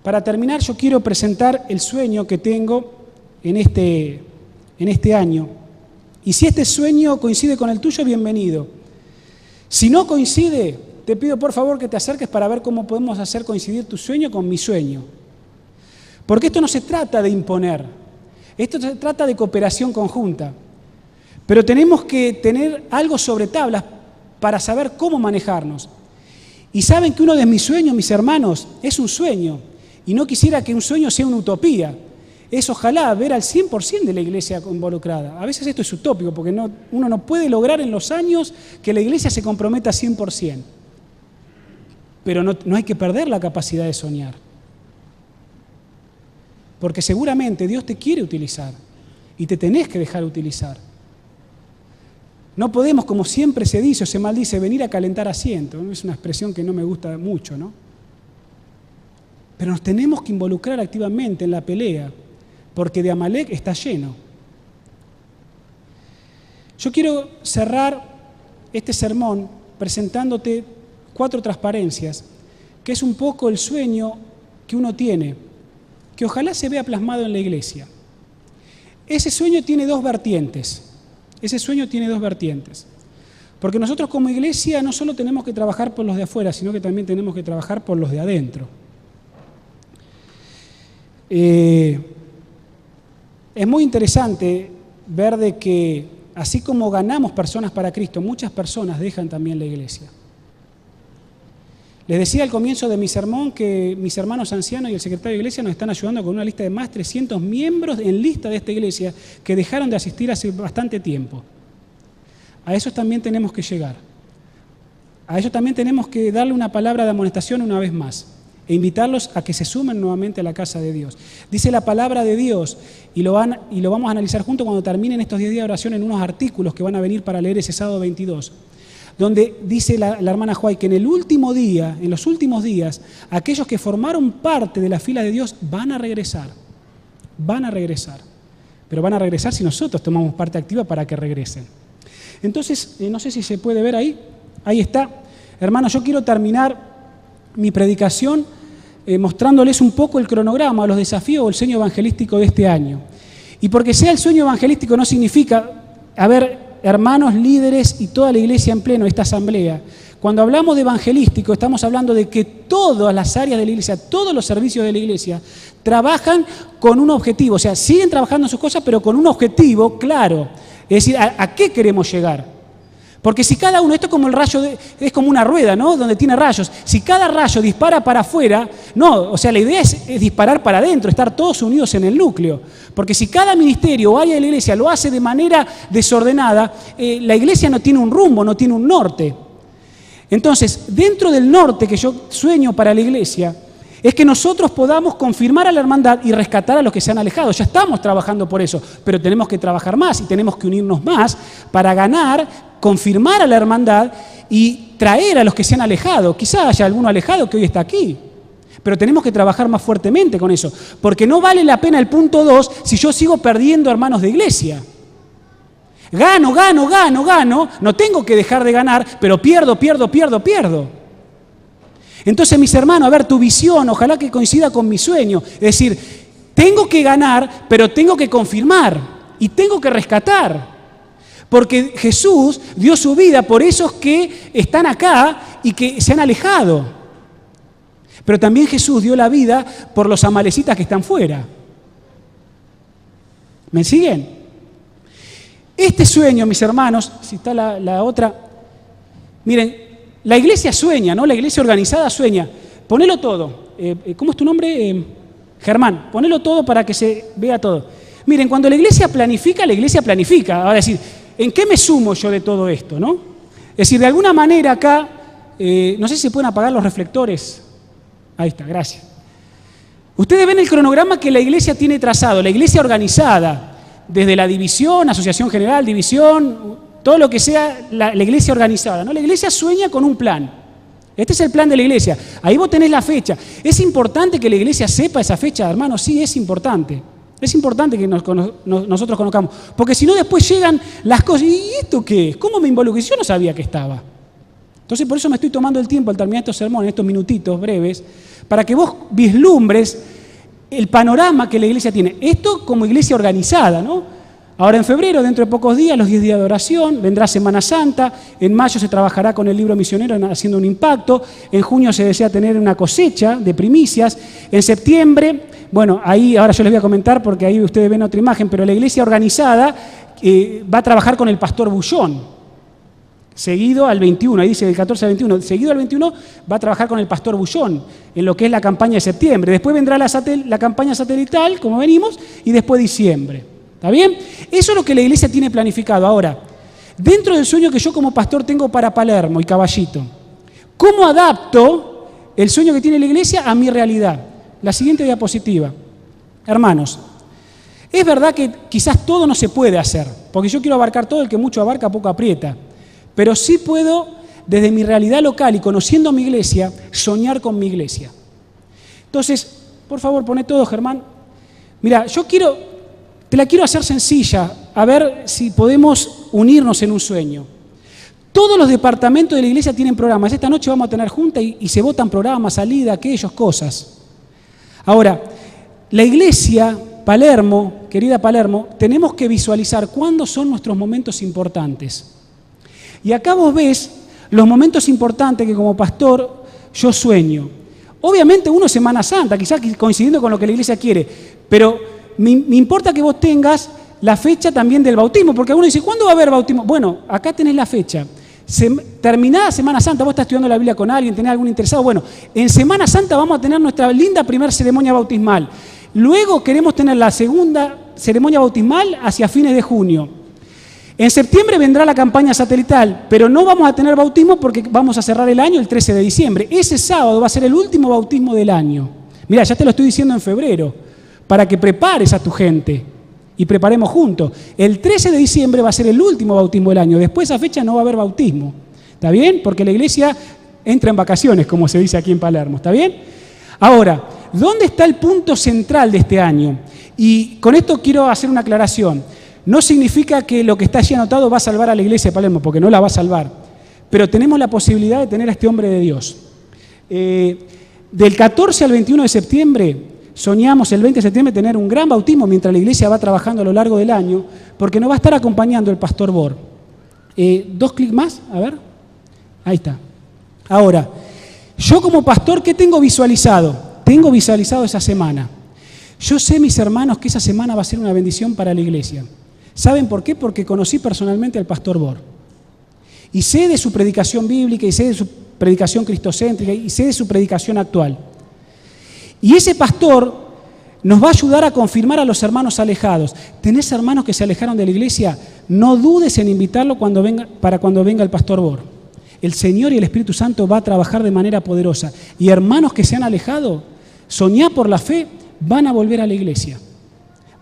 para terminar yo quiero presentar el sueño que tengo en este año. Y si este sueño coincide con el tuyo, bienvenido. Si no coincide, te pido por favor que te acerques para ver cómo podemos hacer coincidir tu sueño con mi sueño. Porque esto no se trata de imponer, esto se trata de cooperación conjunta. Pero tenemos que tener algo sobre tablas para saber cómo manejarnos. Y saben que uno de mis sueños, mis hermanos, es un sueño. Y no quisiera que un sueño sea una utopía. Es ojalá ver al 100% de la iglesia involucrada. A veces esto es utópico porque uno no puede lograr en los años que la iglesia se comprometa 100%. Pero no hay que perder la capacidad de soñar. Porque seguramente Dios te quiere utilizar y te tenés que dejar utilizar. No podemos, como siempre se dice o se maldice, venir a calentar asiento. Es una expresión que no me gusta mucho, ¿no? Pero nos tenemos que involucrar activamente en la pelea, porque de Amalek está lleno. Yo quiero cerrar este sermón presentándote 4 transparencias, que es un poco el sueño que uno tiene, que ojalá se vea plasmado en la iglesia. Ese sueño tiene 2 vertientes. Porque nosotros como iglesia no solo tenemos que trabajar por los de afuera, sino que también tenemos que trabajar por los de adentro. Es muy interesante ver de que así como ganamos personas para Cristo, muchas personas dejan también la iglesia. Les decía al comienzo de mi sermón que mis hermanos ancianos y el secretario de iglesia nos están ayudando con una lista de más de 300 miembros en lista de esta iglesia que dejaron de asistir hace bastante tiempo. A esos también tenemos que llegar. A ellos también tenemos que darle una palabra de amonestación una vez más e invitarlos a que se sumen nuevamente a la casa de Dios. Dice la palabra de Dios y lo vamos a analizar juntos cuando terminen estos 10 días de oración en unos artículos que van a venir para leer ese sábado 22. Donde dice la hermana Juay que en los últimos días, aquellos que formaron parte de la fila de Dios van a regresar. Pero van a regresar si nosotros tomamos parte activa para que regresen. Entonces, no sé si se puede ver ahí está. Hermanos, yo quiero terminar mi predicación mostrándoles un poco el cronograma, los desafíos o el sueño evangelístico de este año. Y porque sea el sueño evangelístico no significa, hermanos, líderes y toda la iglesia en pleno, esta asamblea. Cuando hablamos de evangelístico, estamos hablando de que todas las áreas de la iglesia, todos los servicios de la iglesia, trabajan con un objetivo. O sea, siguen trabajando en sus cosas, pero con un objetivo claro. Es decir, ¿a qué queremos llegar? Porque si cada uno, esto es como el rayo, es como una rueda, ¿no? Donde tiene rayos. Si cada rayo dispara para afuera, no, o sea, la idea es disparar para adentro, estar todos unidos en el núcleo. Porque si cada ministerio o área de la iglesia lo hace de manera desordenada, la iglesia no tiene un rumbo, no tiene un norte. Entonces, dentro del norte que yo sueño para la iglesia, es que nosotros podamos confirmar a la hermandad y rescatar a los que se han alejado. Ya estamos trabajando por eso, pero tenemos que trabajar más y tenemos que unirnos más para ganar, confirmar a la hermandad y traer a los que se han alejado. Quizá haya alguno alejado que hoy está aquí, pero tenemos que trabajar más fuertemente con eso, porque no vale la pena el punto 2 si yo sigo perdiendo hermanos de iglesia. Gano, no tengo que dejar de ganar, pero pierdo. Entonces, mis hermanos, tu visión, ojalá que coincida con mi sueño. Es decir, tengo que ganar, pero tengo que confirmar y tengo que rescatar. Porque Jesús dio su vida por esos que están acá y que se han alejado. Pero también Jesús dio la vida por los amalecitas que están fuera. ¿Me siguen? Este sueño, mis hermanos, si está la otra, miren, la iglesia sueña, ¿no? La iglesia organizada sueña. Ponelo todo. ¿cómo es tu nombre? Germán, ponelo todo para que se vea todo. Miren, cuando la iglesia planifica. Ahora decir, ¿en qué me sumo yo de todo esto, no? Es decir, de alguna manera acá, no sé si se pueden apagar los reflectores. Ahí está, gracias. Ustedes ven el cronograma que la iglesia tiene trazado, la iglesia organizada, desde la división, asociación general, división, todo lo que sea la iglesia organizada, ¿no? La iglesia sueña con un plan. Este es el plan de la iglesia. Ahí vos tenés la fecha. ¿Es importante que la iglesia sepa esa fecha, hermano? Sí, es importante. Es importante que nosotros conozcamos. Porque si no, después llegan las cosas. ¿Y esto qué es? ¿Cómo me involucré? Yo no sabía que estaba. Entonces, por eso me estoy tomando el tiempo al terminar estos sermones, estos minutitos breves, para que vos vislumbres el panorama que la iglesia tiene. Esto como iglesia organizada, ¿no? Ahora en febrero, dentro de pocos días, los 10 días de oración, vendrá Semana Santa, en mayo se trabajará con el libro misionero haciendo un impacto, en junio se desea tener una cosecha de primicias, en septiembre, bueno, ahí ahora yo les voy a comentar porque ahí ustedes ven otra imagen, pero la iglesia organizada va a trabajar con el pastor Bullón, seguido al 21, ahí dice del 14 al 21, seguido al 21 va a trabajar con el pastor Bullón, en lo que es la campaña de septiembre, después vendrá la campaña satelital, como venimos, y después diciembre. ¿Está bien? Eso es lo que la iglesia tiene planificado. Ahora, dentro del sueño que yo como pastor tengo para Palermo y Caballito, ¿cómo adapto el sueño que tiene la iglesia a mi realidad? La siguiente diapositiva. Hermanos, es verdad que quizás todo no se puede hacer, porque yo quiero abarcar todo, el que mucho abarca poco aprieta, pero sí puedo, desde mi realidad local y conociendo mi iglesia, soñar con mi iglesia. Entonces, por favor, poné todo, Germán. Mira, te la quiero hacer sencilla, a ver si podemos unirnos en un sueño. Todos los departamentos de la iglesia tienen programas. Esta noche vamos a tener junta y se votan programas, salida, aquellos, cosas. Ahora, la iglesia, Palermo, querida Palermo, tenemos que visualizar cuándo son nuestros momentos importantes. Y acá vos ves los momentos importantes que como pastor yo sueño. Obviamente uno es Semana Santa, quizás coincidiendo con lo que la iglesia quiere, pero me importa que vos tengas la fecha también del bautismo, porque alguno dice, ¿cuándo va a haber bautismo? Bueno, acá tenés la fecha. Terminada Semana Santa, vos estás estudiando la Biblia con alguien, tenés algún interesado, bueno, en Semana Santa vamos a tener nuestra linda primera ceremonia bautismal. Luego queremos tener la segunda ceremonia bautismal hacia fines de junio. En septiembre vendrá la campaña satelital, pero no vamos a tener bautismo porque vamos a cerrar el año el 13 de diciembre. Ese sábado va a ser el último bautismo del año. Mirá, ya te lo estoy diciendo en febrero, para que prepares a tu gente y preparemos juntos. El 13 de diciembre va a ser el último bautismo del año. Después de esa fecha no va a haber bautismo. ¿Está bien? Porque la iglesia entra en vacaciones, como se dice aquí en Palermo. ¿Está bien? Ahora, ¿dónde está el punto central de este año? Y con esto quiero hacer una aclaración. No significa que lo que está allí anotado va a salvar a la iglesia de Palermo, porque no la va a salvar. Pero tenemos la posibilidad de tener a este hombre de Dios. Del 14 al 21 de septiembre, soñamos el 20 de septiembre tener un gran bautismo mientras la iglesia va trabajando a lo largo del año, porque nos va a estar acompañando el pastor Bor. 2 clics más, a ver. Ahí está. Ahora, yo como pastor, ¿qué tengo visualizado? Tengo visualizado esa semana. Yo sé, mis hermanos, que esa semana va a ser una bendición para la iglesia. ¿Saben por qué? Porque conocí personalmente al pastor Bor. Y sé de su predicación bíblica, y sé de su predicación cristocéntrica, y sé de su predicación actual. Y ese pastor nos va a ayudar a confirmar a los hermanos alejados. ¿Tenés hermanos que se alejaron de la iglesia? No dudes en invitarlo para cuando venga el pastor Bor. El Señor y el Espíritu Santo va a trabajar de manera poderosa. Y hermanos que se han alejado, soñá por la fe, van a volver a la iglesia.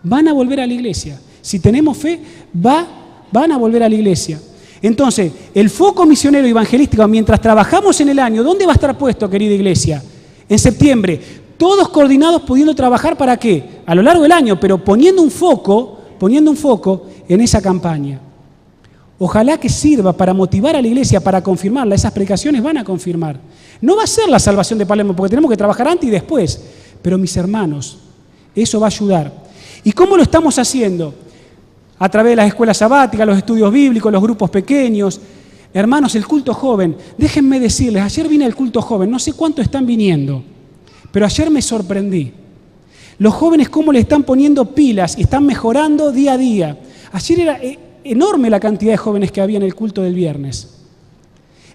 Van a volver a la iglesia. Si tenemos fe, van a volver a la iglesia. Entonces, el foco misionero evangelístico, mientras trabajamos en el año, ¿dónde va a estar puesto, querida iglesia? En septiembre. Todos coordinados pudiendo trabajar ¿para qué? A lo largo del año, pero poniendo un foco en esa campaña. Ojalá que sirva para motivar a la iglesia, para confirmarla. Esas predicaciones van a confirmar. No va a ser la salvación de Palermo, porque tenemos que trabajar antes y después. Pero mis hermanos, eso va a ayudar. ¿Y cómo lo estamos haciendo? A través de las escuelas sabáticas, los estudios bíblicos, los grupos pequeños. Hermanos, el culto joven. Déjenme decirles, ayer vine al culto joven, no sé cuánto están viniendo. Pero ayer me sorprendí. Los jóvenes cómo le están poniendo pilas y están mejorando día a día. Ayer era enorme la cantidad de jóvenes que había en el culto del viernes.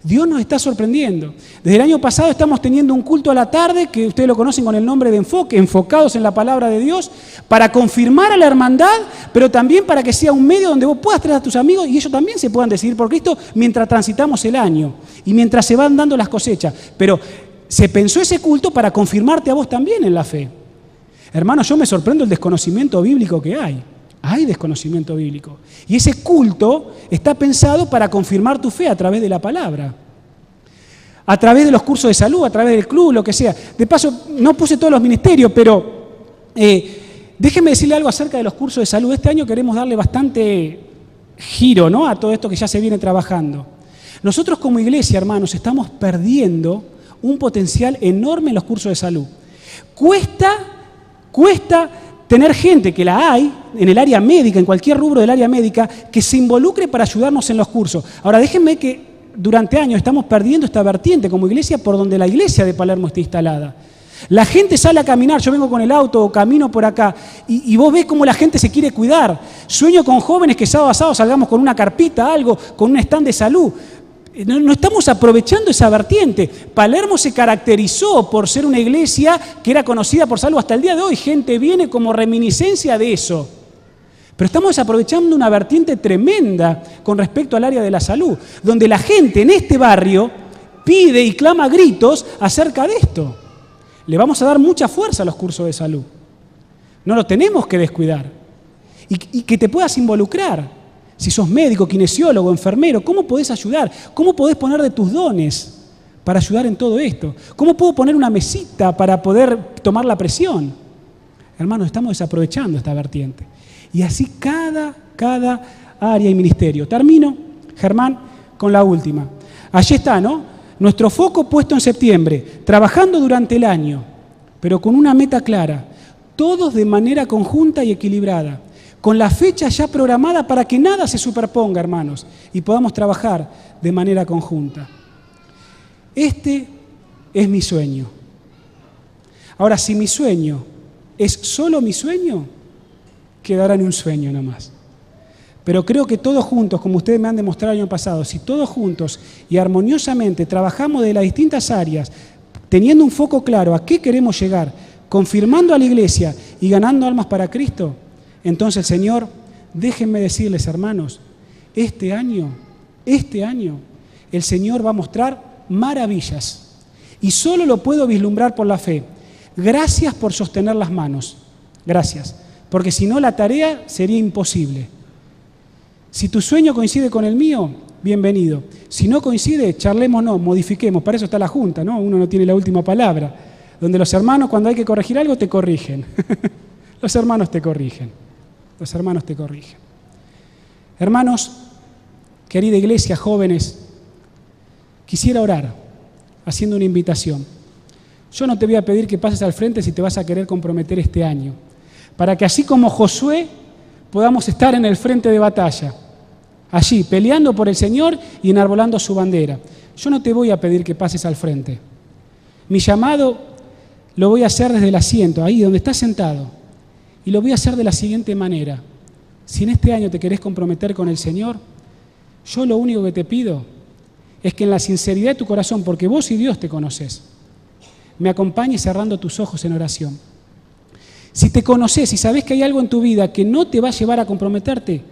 Dios nos está sorprendiendo. Desde el año pasado estamos teniendo un culto a la tarde, que ustedes lo conocen con el nombre de enfoque, enfocados en la palabra de Dios, para confirmar a la hermandad, pero también para que sea un medio donde vos puedas traer a tus amigos y ellos también se puedan decidir por Cristo mientras transitamos el año y mientras se van dando las cosechas. Pero se pensó ese culto para confirmarte a vos también en la fe. Hermanos, yo me sorprendo el desconocimiento bíblico que hay. Hay desconocimiento bíblico. Y ese culto está pensado para confirmar tu fe a través de la palabra. A través de los cursos de salud, a través del club, lo que sea. De paso, no puse todos los ministerios, pero déjenme decirle algo acerca de los cursos de salud. Este año queremos darle bastante giro, ¿no?, a todo esto que ya se viene trabajando. Nosotros como iglesia, hermanos, estamos perdiendo un potencial enorme en los cursos de salud. Cuesta tener gente, que la hay, en el área médica, en cualquier rubro del área médica, que se involucre para ayudarnos en los cursos. Ahora, déjenme que durante años estamos perdiendo esta vertiente como iglesia por donde la iglesia de Palermo está instalada. La gente sale a caminar, yo vengo con el auto o camino por acá, y vos ves cómo la gente se quiere cuidar. Sueño con jóvenes que sábado a sábado salgamos con una carpita, algo, con un stand de salud. No estamos aprovechando esa vertiente. Palermo se caracterizó por ser una iglesia que era conocida por salud. Hasta el día de hoy gente viene como reminiscencia de eso. Pero estamos desaprovechando una vertiente tremenda con respecto al área de la salud, donde la gente en este barrio pide y clama a gritos acerca de esto. Le vamos a dar mucha fuerza a los cursos de salud. No lo tenemos que descuidar. Y que te puedas involucrar. Si sos médico, kinesiólogo, enfermero, ¿cómo podés ayudar? ¿Cómo podés poner de tus dones para ayudar en todo esto? ¿Cómo puedo poner una mesita para poder tomar la presión? Hermanos, estamos desaprovechando esta vertiente. Y así cada área y ministerio. Termino, Germán, con la última. Allí está, ¿no? Nuestro foco puesto en septiembre, trabajando durante el año, pero con una meta clara, todos de manera conjunta y equilibrada, con la fecha ya programada para que nada se superponga, hermanos, y podamos trabajar de manera conjunta. Este es mi sueño. Ahora, si mi sueño es solo mi sueño, quedará en un sueño nomás. Pero creo que todos juntos, como ustedes me han demostrado el año pasado, si todos juntos y armoniosamente trabajamos de las distintas áreas, teniendo un foco claro a qué queremos llegar, confirmando a la iglesia y ganando almas para Cristo, entonces, Señor, déjenme decirles, hermanos, este año, el Señor va a mostrar maravillas. Y solo lo puedo vislumbrar por la fe. Gracias por sostener las manos. Gracias. Porque si no, la tarea sería imposible. Si tu sueño coincide con el mío, bienvenido. Si no coincide, charlémonos, modifiquemos. Para eso está la junta, ¿no? Uno no tiene la última palabra. Donde los hermanos, cuando hay que corregir algo, te corrigen. Los hermanos te corrigen. Los hermanos te corrigen. Hermanos, querida iglesia, jóvenes, quisiera orar haciendo una invitación. Yo no te voy a pedir que pases al frente si te vas a querer comprometer este año, para que así como Josué podamos estar en el frente de batalla, allí peleando por el Señor y enarbolando su bandera. Yo no te voy a pedir que pases al frente. Mi llamado lo voy a hacer desde el asiento, ahí donde estás sentado. Y lo voy a hacer de la siguiente manera. Si en este año te querés comprometer con el Señor, yo lo único que te pido es que en la sinceridad de tu corazón, porque vos y Dios te conocés, me acompañes cerrando tus ojos en oración. Si te conocés y sabés que hay algo en tu vida que no te va a llevar a comprometerte,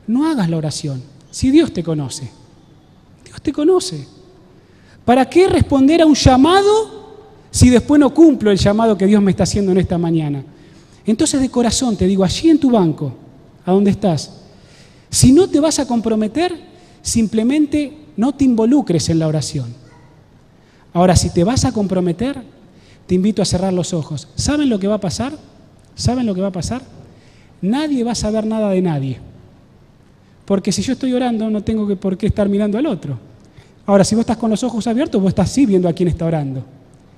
no hagas la oración. Si Dios te conoce, Dios te conoce. ¿Para qué responder a un llamado si después no cumplo el llamado que Dios me está haciendo en esta mañana? Entonces de corazón te digo, allí en tu banco, a donde estás, si no te vas a comprometer, simplemente no te involucres en la oración. Ahora, si te vas a comprometer, te invito a cerrar los ojos. ¿Saben lo que va a pasar? ¿Saben lo que va a pasar? Nadie va a saber nada de nadie. Porque si yo estoy orando, no tengo por qué estar mirando al otro. Ahora, si vos estás con los ojos abiertos, vos estás sí viendo a quién está orando.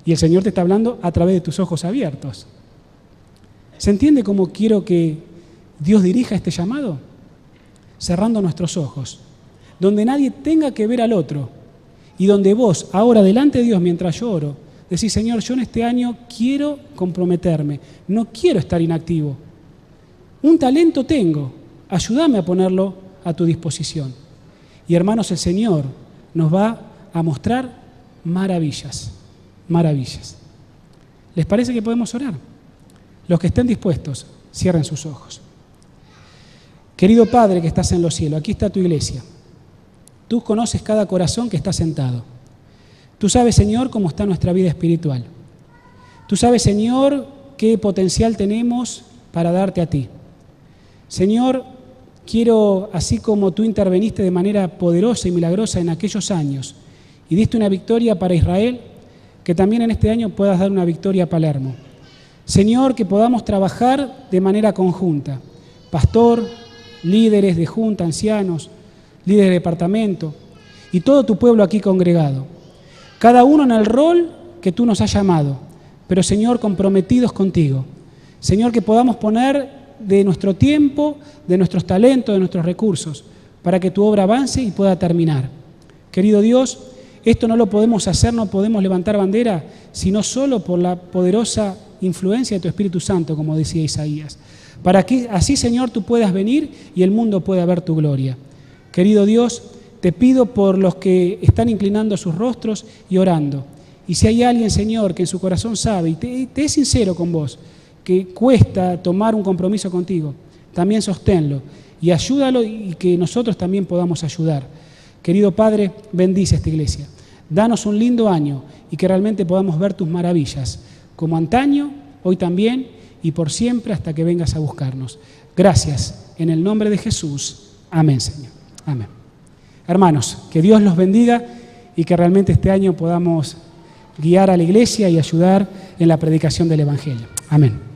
Y el Señor te está hablando a través de tus ojos abiertos. ¿Se entiende cómo quiero que Dios dirija este llamado? Cerrando nuestros ojos, donde nadie tenga que ver al otro y donde vos, ahora delante de Dios, mientras yo oro, decís, Señor, yo en este año quiero comprometerme, no quiero estar inactivo. Un talento tengo, ayúdame a ponerlo a tu disposición. Y hermanos, el Señor nos va a mostrar maravillas, maravillas. ¿Les parece que podemos orar? Los que estén dispuestos, cierren sus ojos. Querido Padre que estás en los cielos, aquí está tu iglesia. Tú conoces cada corazón que está sentado. Tú sabes, Señor, cómo está nuestra vida espiritual. Tú sabes, Señor, qué potencial tenemos para darte a ti. Señor, quiero, así como tú interveniste de manera poderosa y milagrosa en aquellos años y diste una victoria para Israel, que también en este año puedas dar una victoria a Palermo. Señor, que podamos trabajar de manera conjunta. Pastor, líderes de junta, ancianos, líderes de departamento y todo tu pueblo aquí congregado. Cada uno en el rol que tú nos has llamado, pero Señor, comprometidos contigo. Señor, que podamos poner de nuestro tiempo, de nuestros talentos, de nuestros recursos, para que tu obra avance y pueda terminar. Querido Dios, esto no lo podemos hacer, no podemos levantar bandera, sino solo por la poderosa influencia de tu Espíritu Santo, como decía Isaías. Para que así, Señor, tú puedas venir y el mundo pueda ver tu gloria. Querido Dios, te pido por los que están inclinando sus rostros y orando. Y si hay alguien, Señor, que en su corazón sabe y te es sincero con vos, que cuesta tomar un compromiso contigo, también sosténlo y ayúdalo y que nosotros también podamos ayudar. Querido Padre, bendice esta iglesia. Danos un lindo año y que realmente podamos ver tus maravillas, como antaño, hoy también y por siempre hasta que vengas a buscarnos. Gracias. En el nombre de Jesús. Amén, Señor. Amén. Hermanos, que Dios los bendiga y que realmente este año podamos guiar a la iglesia y ayudar en la predicación del Evangelio. Amén.